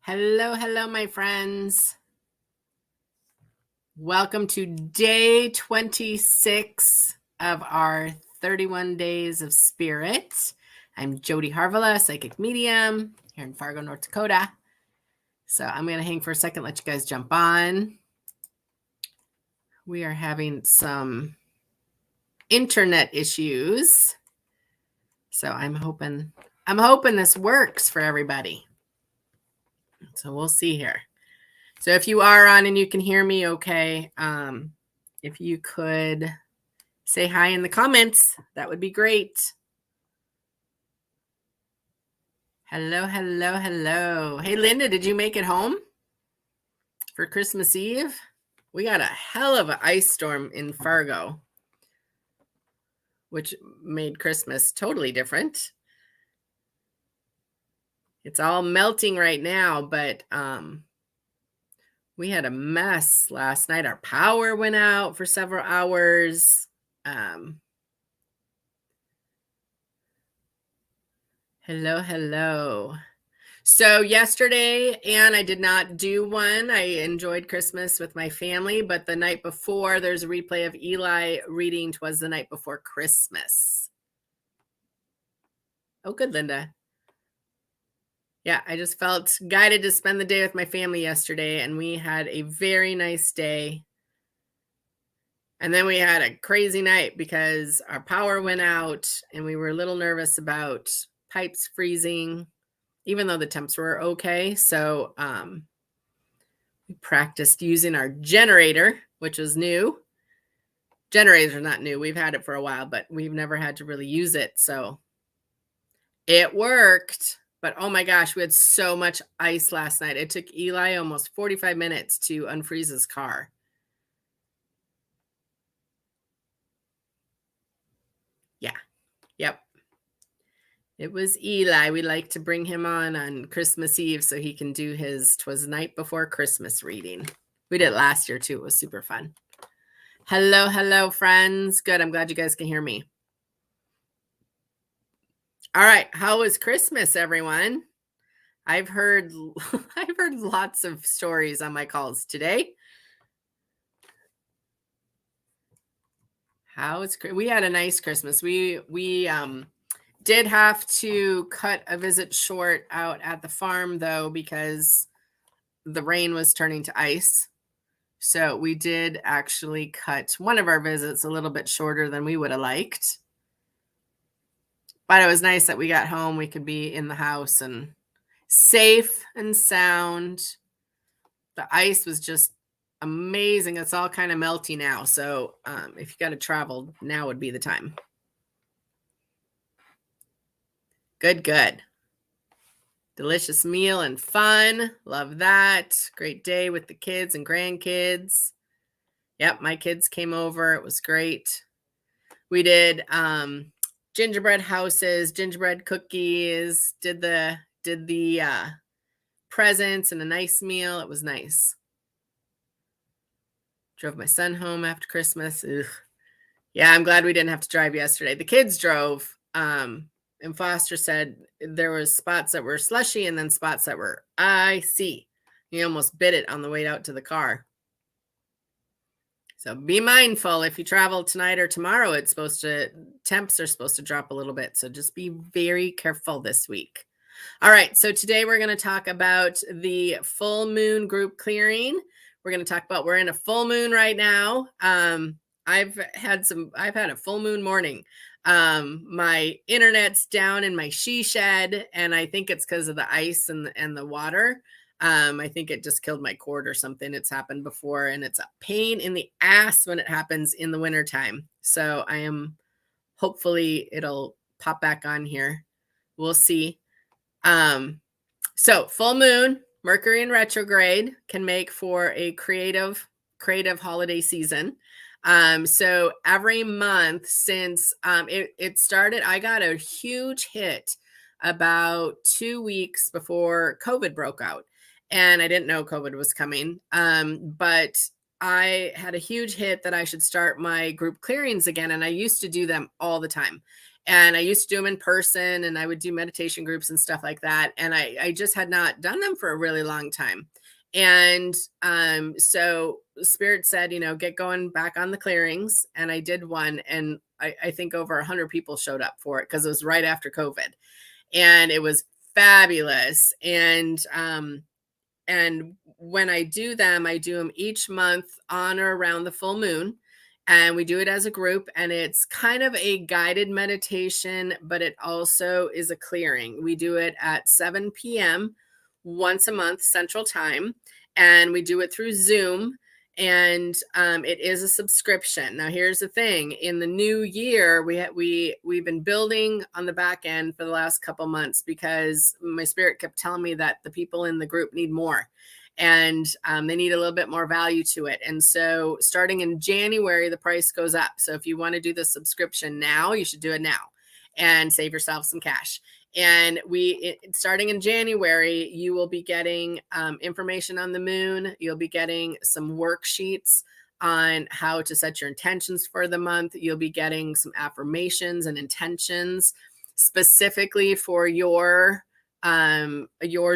Hello, hello, my friends. Welcome to day 26 of our 31 Days of Spirit. I'm Jodie Harvala, psychic medium here in Fargo, North Dakota. So I'm going to hang for a second, let you guys jump on. We are having some internet issues. So I'm hoping this works for everybody. So we'll see here. So if you are on and you can hear me okay, if you could say hi in the comments, that would be great. Hello, hello, hello. Hey, Linda, did you make it home for Christmas Eve? We got a hell of an ice storm in Fargo, which made Christmas totally different. It's all melting right now, but we had a mess last night. Our power went out for several hours. Hello, hello. So yesterday, and I did not do one. I enjoyed Christmas with my family, but the night before, there's a replay of Eli reading "'Twas the Night Before Christmas." Oh, good, Linda. Yeah, I just felt guided to spend the day with my family yesterday, and we had a very nice day. And then we had a crazy night because our power went out, and we were a little nervous about pipes freezing, even though the temps were okay. So we practiced using our generator, which is new. Generators are not new. We've had it for a while, but we've never had to really use it. So it worked. But oh my gosh, we had so much ice last night. It took Eli almost 45 minutes to unfreeze his car. Yeah. Yep. It was Eli. We like to bring him on Christmas Eve so he can do his "'Twas the Night Before Christmas" reading. We did it last year too. It was super fun. Hello, hello, friends. Good. I'm glad you guys can hear me. All right. How was Christmas, everyone? I've heard lots of stories on my calls today. We had a nice Christmas. We did have to cut a visit short out at the farm though, because the rain was turning to ice. So we did actually cut one of our visits a little bit shorter than we would have liked. But it was nice that we got home. We could be in the house and safe and sound. The ice was just amazing. It's all kind of melty now. So if you got to travel, now would be the time. Good, good. Delicious meal and fun. Love that. Great day with the kids and grandkids. Yep, my kids came over. It was great. We did gingerbread houses, gingerbread cookies, did the presents and a nice meal. It was nice. Drove my son home after Christmas. Ugh. Yeah, I'm glad we didn't have to drive yesterday. The kids drove. And Foster said there was spots that were slushy and then spots that were icy. He almost bit it on the way out to the car. So be mindful if you travel tonight or tomorrow. Temps are supposed to drop a little bit. So just be very careful this week. All right. So today we're going to talk about the full moon group clearing. We're going to talk about, we're in a full moon right now. I've had a full moon morning. My internet's down in my she shed, and I think it's because of the ice and the water. I think it just killed my cord or something. It's happened before, and it's a pain in the ass when it happens in the wintertime. So hopefully it'll pop back on here. We'll see. So full moon, Mercury in retrograde can make for a creative holiday season. So every month since it started, I got a huge hit about 2 weeks before COVID broke out. And I didn't know COVID was coming. But I had a huge hit that I should start my group clearings again. And I used to do them all the time. And I used to do them in person, and I would do meditation groups and stuff like that. And I just had not done them for a really long time. And so Spirit said, get going back on the clearings. And I did one, and I think over 100 people showed up for it because it was right after COVID. And it was fabulous. And when I do them each month on or around the full moon. And we do it as a group, and it's kind of a guided meditation, but it also is a clearing. We do it at 7 p.m. once a month Central Time, and we do it through Zoom. And it is a subscription. Now, here's the thing: in the new year, we've been building on the back end for the last couple months because my spirit kept telling me that the people in the group need more, and they need a little bit more value to it. And so starting in January, the price goes up. So if you want to do the subscription now, you should do it now and save yourself some cash. And starting in January, you will be getting information on the moon. You'll be getting some worksheets on how to set your intentions for the month. You'll be getting some affirmations and intentions specifically for your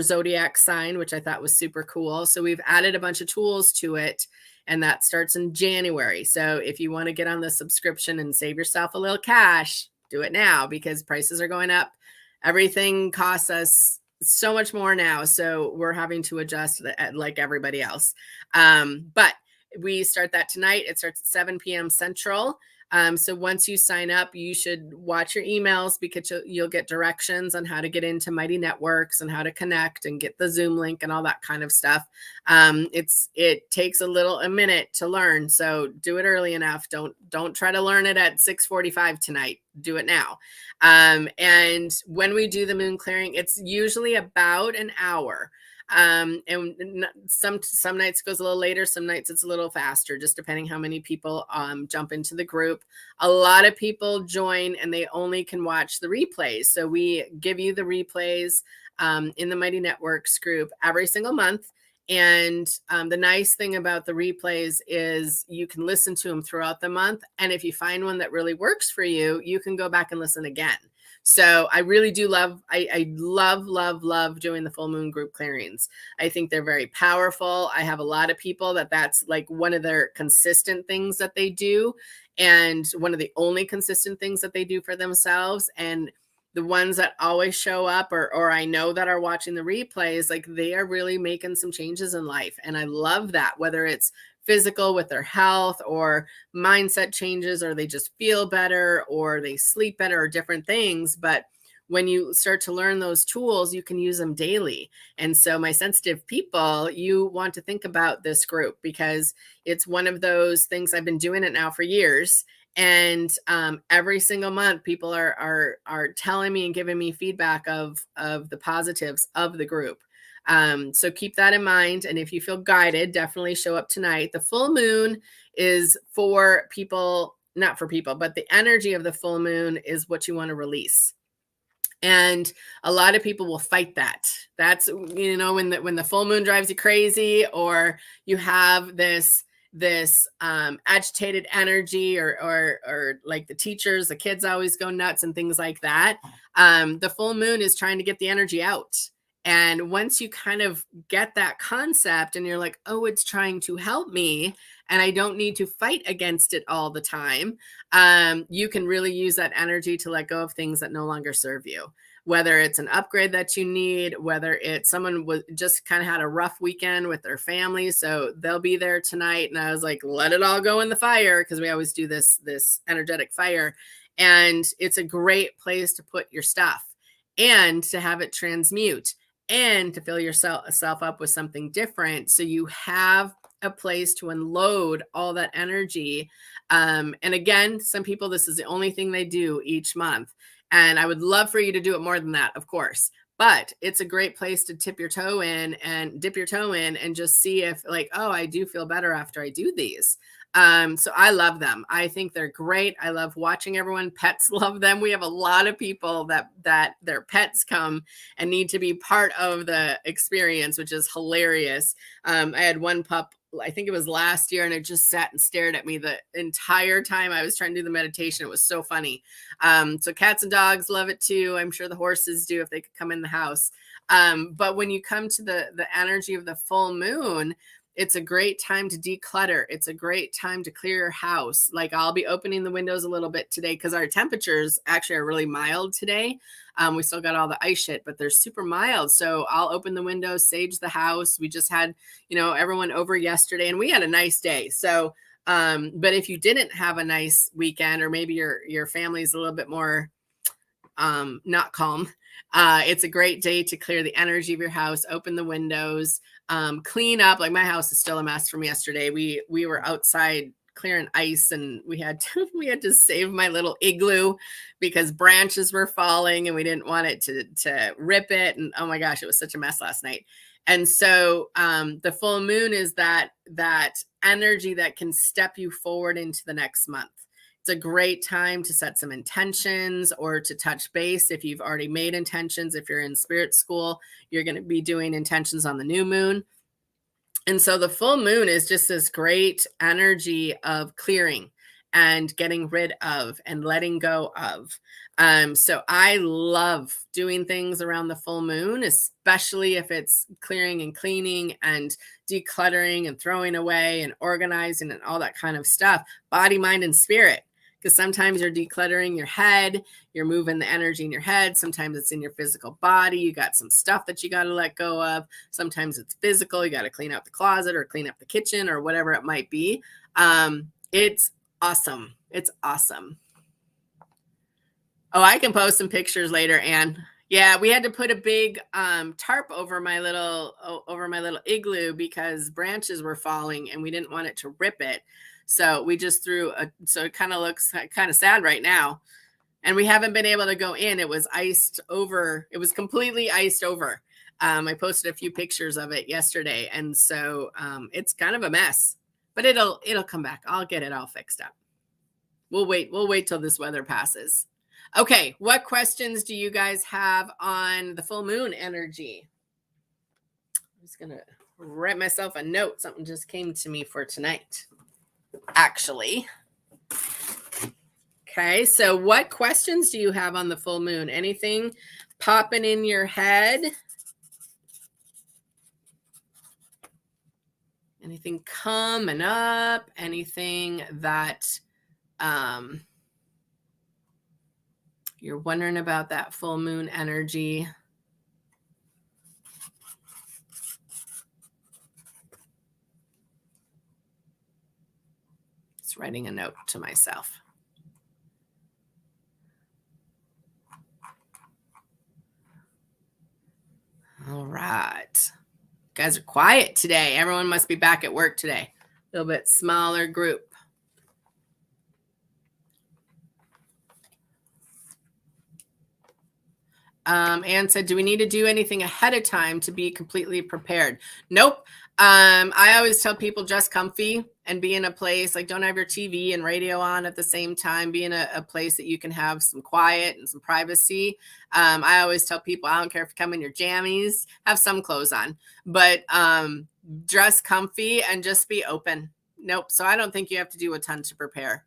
zodiac sign, which I thought was super cool. So we've added a bunch of tools to it, and that starts in January. So if you want to get on the subscription and save yourself a little cash, do it now because prices are going up. Everything costs us so much more now. So we're having to adjust like everybody else. But we start that tonight. It starts at 7 p.m. Central. So once you sign up, you should watch your emails because you'll get directions on how to get into Mighty Networks and how to connect and get the Zoom link and all that kind of stuff. It takes a minute to learn. So do it early enough. Don't try to learn it at 6:45 tonight. Do it now. And when we do the moon clearing, it's usually about an hour. And some nights goes a little later, some nights it's a little faster, just depending how many people jump into the group. A lot of people join and they only can watch the replays. So we give you the replays in the Mighty Networks group every single month. And the nice thing about the replays is you can listen to them throughout the month. And if you find one that really works for you, you can go back and listen again. So I really do I love doing the full moon group clearings. I think they're very powerful. I have a lot of people that's like one of their consistent things that they do, and one of the only consistent things that they do for themselves. And the ones that always show up or I know that are watching the replays, like they are really making some changes in life. And I love that, whether it's physical with their health or mindset changes, or they just feel better or they sleep better or different things. But when you start to learn those tools, you can use them daily. And so my sensitive people, you want to think about this group because it's one of those things. I've been doing it now for years. And every single month, people are telling me and giving me feedback of the positives of the group. So keep that in mind. And if you feel guided, definitely show up tonight. The full moon is for people, not for people, but the energy of the full moon is what you want to release. And a lot of people will fight that. That's, when the full moon drives you crazy, or you have this agitated energy, or like the teachers, the kids always go nuts and things like that. The full moon is trying to get the energy out. And once you kind of get that concept and you're like, oh, it's trying to help me and I don't need to fight against it all the time, you can really use that energy to let go of things that no longer serve you. Whether it's an upgrade that you need, whether it's someone just kind of had a rough weekend with their family, so they'll be there tonight. And I was like, let it all go in the fire, because we always do this energetic fire. And it's a great place to put your stuff and to have it transmute and to fill yourself up with something different. So you have a place to unload all that energy. And again, some people, this is the only thing they do each month. And I would love for you to do it more than that, of course. But it's a great place to dip your toe in and just see if, like, oh, I do feel better after I do these. So I love them. I think they're great. I love watching everyone. Pets love them. We have a lot of people that their pets come and need to be part of the experience, which is hilarious. I had one pup I think it was last year, and it just sat and stared at me the entire time I was trying to do the meditation. It was so funny. So cats and dogs love it too. I'm sure the horses do if they could come in the house. But when you come to the energy of the full moon, it's a great time to declutter. It's a great time to clear your house. Like, I'll be opening the windows a little bit today because our temperatures actually are really mild today. We still got all the ice shit, but they're super mild. So I'll open the windows, sage the house. We just had, everyone over yesterday, and we had a nice day. So, but if you didn't have a nice weekend, or maybe your family's a little bit more not calm, it's a great day to clear the energy of your house, open the windows, clean up. Like, my house is still a mess from yesterday. We were outside clearing ice, and we had to save my little igloo because branches were falling and we didn't want it to rip it. And oh my gosh, it was such a mess last night. And so the full moon is that energy that can step you forward into the next month. It's a great time to set some intentions or to touch base. If you've already made intentions, if you're in spirit school, you're going to be doing intentions on the new moon. And so the full moon is just this great energy of clearing and getting rid of and letting go of. So I love doing things around the full moon, especially if it's clearing and cleaning and decluttering and throwing away and organizing and all that kind of stuff, body, mind, and spirit. Because sometimes you're decluttering your head, you're moving the energy in your head. Sometimes it's in your physical body. You got some stuff that you got to let go of. Sometimes it's physical. You got to clean out the closet or clean up the kitchen or whatever it might be. It's awesome. It's awesome. Oh, I can post some pictures later, Anne. Yeah, we had to put a big tarp over my little igloo because branches were falling and we didn't want it to rip it. So we just so it kind of looks kind of sad right now. And we haven't been able to go in. It was iced over. It was completely iced over. I posted a few pictures of it yesterday. And so it's kind of a mess, but it'll come back. I'll get it all fixed up. We'll wait till this weather passes. Okay. What questions do you guys have on the full moon energy? I'm just going to write myself a note. Something just came to me for tonight, actually. Okay, so what questions do you have on the full moon? Anything popping in your head? Anything coming up? Anything that you're wondering about that full moon energy? Just writing a note to myself. All right. You guys are quiet today. Everyone must be back at work today. A little bit smaller group. Anne said, do we need to do anything ahead of time to be completely prepared? Nope. I always tell people dress comfy and be in a place, like, don't have your TV and radio on at the same time. Be in a place that you can have some quiet and some privacy. I always tell people, I don't care if you come in your jammies, have some clothes on, but dress comfy and just be open. Nope. So I don't think you have to do a ton to prepare.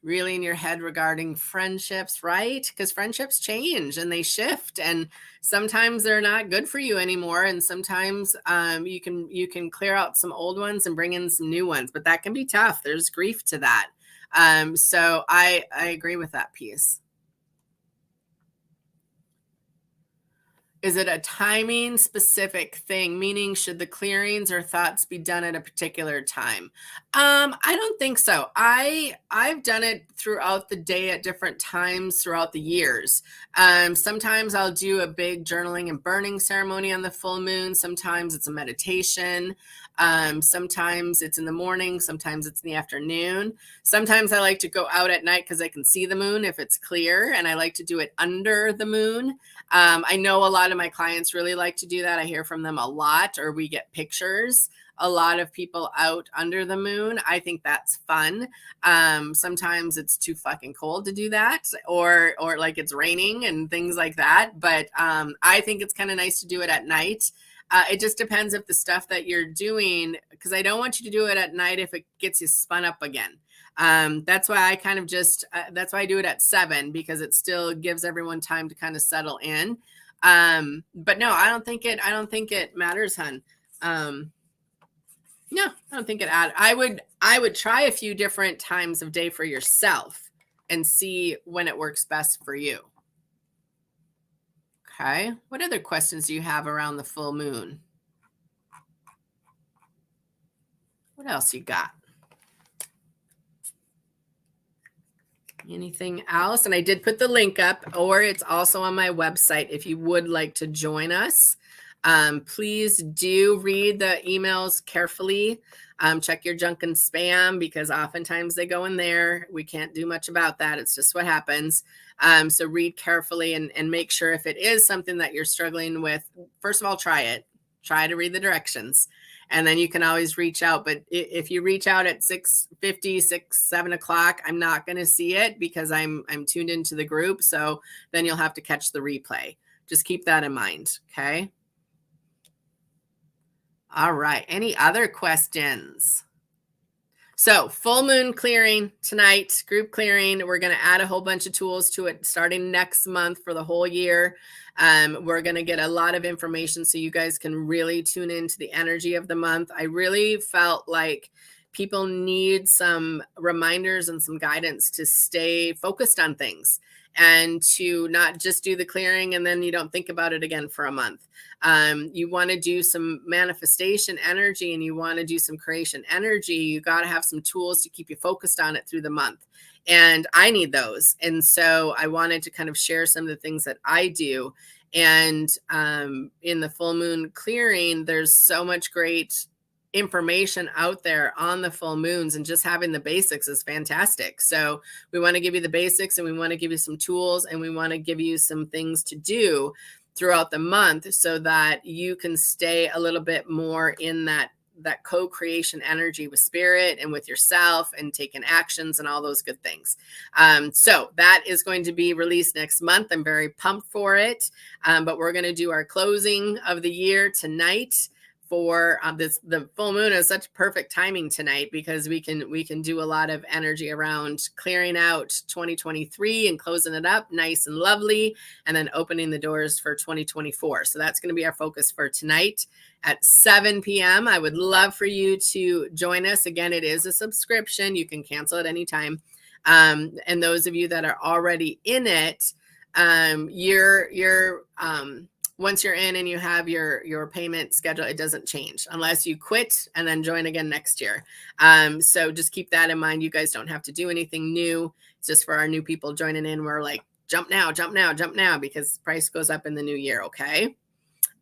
Really in your head regarding friendships, right? Because friendships change and they shift, and sometimes they're not good for you anymore. And sometimes you can clear out some old ones and bring in some new ones, but that can be tough. There's grief to that. So I agree with that piece. Is it a timing specific thing? Meaning, should the clearings or thoughts be done at a particular time? I don't think so. I've done it throughout the day at different times throughout the years. Sometimes I'll do a big journaling and burning ceremony on the full moon. Sometimes it's a meditation. Sometimes it's in the morning. Sometimes it's in the afternoon. Sometimes I like to go out at night because I can see the moon if it's clear, and I like to do it under the moon. I know a lot of my clients really like to do that. I hear from them a lot, or we get pictures, a lot of people out under the moon. I think that's fun. Sometimes it's too fucking cold to do that, or like it's raining and things like that. But I think it's kind of nice to do it at night. It just depends if the stuff that you're doing, because I don't want you to do it at night if it gets you spun up again. That's why I kind of just, that's why I do it at 7, because it still gives everyone time to kind of settle in. But no, I don't think it matters, hun. No, I don't think it add. I would try a few different times of day for yourself and see when it works best for you. Okay. What other questions do you have around the full moon? What else you got? Anything else? And I did put the link up, or it's also on my website if you would like to join us. Please do read the emails carefully. Check your junk and spam, because oftentimes they go in there. We can't do much about that. It's just what happens. So read carefully and make sure if it is something that you're struggling with, first of all, try it. Try to read the directions. And then you can always reach out. But if you reach out at 6:50, 7 o'clock, I'm not going to see it because I'm tuned into the group. So then you'll have to catch the replay. Just keep that in mind. Okay. All right. Any other questions? So full moon clearing tonight, group clearing. We're going to add a whole bunch of tools to it starting next month for the whole year. We're going to get a lot of information so you guys can really tune into the energy of the month. I really felt like people need some reminders and some guidance to stay focused on things and to not just do the clearing and then you don't think about it again for a month. You want to do some manifestation energy and you want to do some creation energy. You got to have some tools to keep you focused on it through the month. And I need those. And so I wanted to kind of share some of the things that I do. And in the full moon clearing, there's so much great information out there on the full moons, and just having the basics is fantastic. So we want to give you the basics and we want to give you some tools and we want to give you some things to do throughout the month so that you can stay a little bit more in that co-creation energy with spirit and with yourself and taking actions and all those good things. So that is going to be released next month. I'm very pumped for it. But we're going to do our closing of the year tonight. For the full moon is such perfect timing tonight because we can do a lot of energy around clearing out 2023 and closing it up nice and lovely, and then opening the doors for 2024. So that's going to be our focus for tonight at 7 p.m. I would love for you to join us. Again, it is a subscription. You can cancel at any time. And those of you that are already in it, once you're in and you have your payment schedule, it doesn't change unless you quit and then join again next year. So just keep that in mind. You guys don't have to do anything new. It's just for our new people joining in. We're like, jump now, jump now, jump now, because price goes up in the new year. Okay.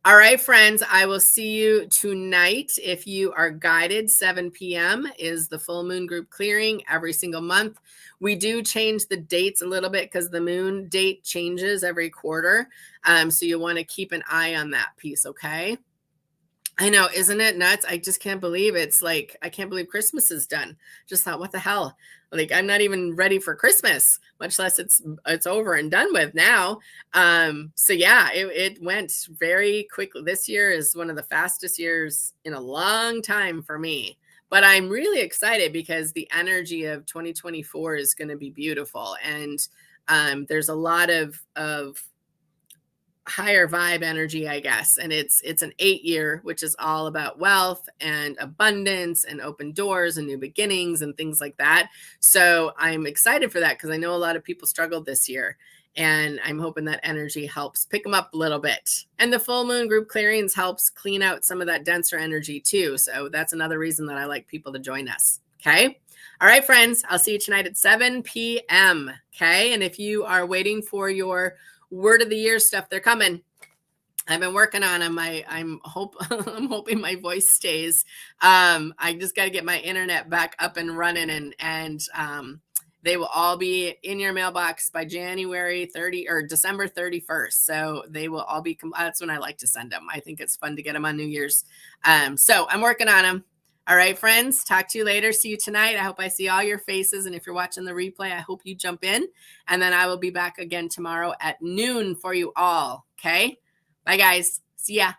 All right, friends, I will see you tonight. If you are guided, 7 p.m. is the full moon group clearing every single month. We do change the dates a little bit because the moon date changes every quarter. So you want to keep an eye on that piece, okay? I know, isn't it nuts? I just can't believe it's like, I can't believe Christmas is done. Just thought, what the hell? Like, I'm not even ready for Christmas, much less it's over and done with now. So yeah, it went very quickly. This year is one of the fastest years in a long time for me. But I'm really excited because the energy of 2024 is going to be beautiful. And there's a lot of higher vibe energy, I guess. And it's an 8-year, which is all about wealth and abundance and open doors and new beginnings and things like that. So I'm excited for that because I know a lot of people struggled this year. And I'm hoping that energy helps pick them up a little bit. And the full moon group clearings helps clean out some of that denser energy too. So that's another reason that I like people to join us. Okay. All right, friends, I'll see you tonight at 7 p.m. Okay. And if you are waiting for your word of the year stuff, they're coming. I've been working on them. I'm hoping my voice stays. I just got to get my internet back up and running, and they will all be in your mailbox by January 30 or December 31st. So they will all be, that's when I like to send them. I think it's fun to get them on New Year's. So I'm working on them. All right, friends, talk to you later. See you tonight. I hope I see all your faces. And if you're watching the replay, I hope you jump in. And then I will be back again tomorrow at noon for you all. Okay. Bye, guys. See ya.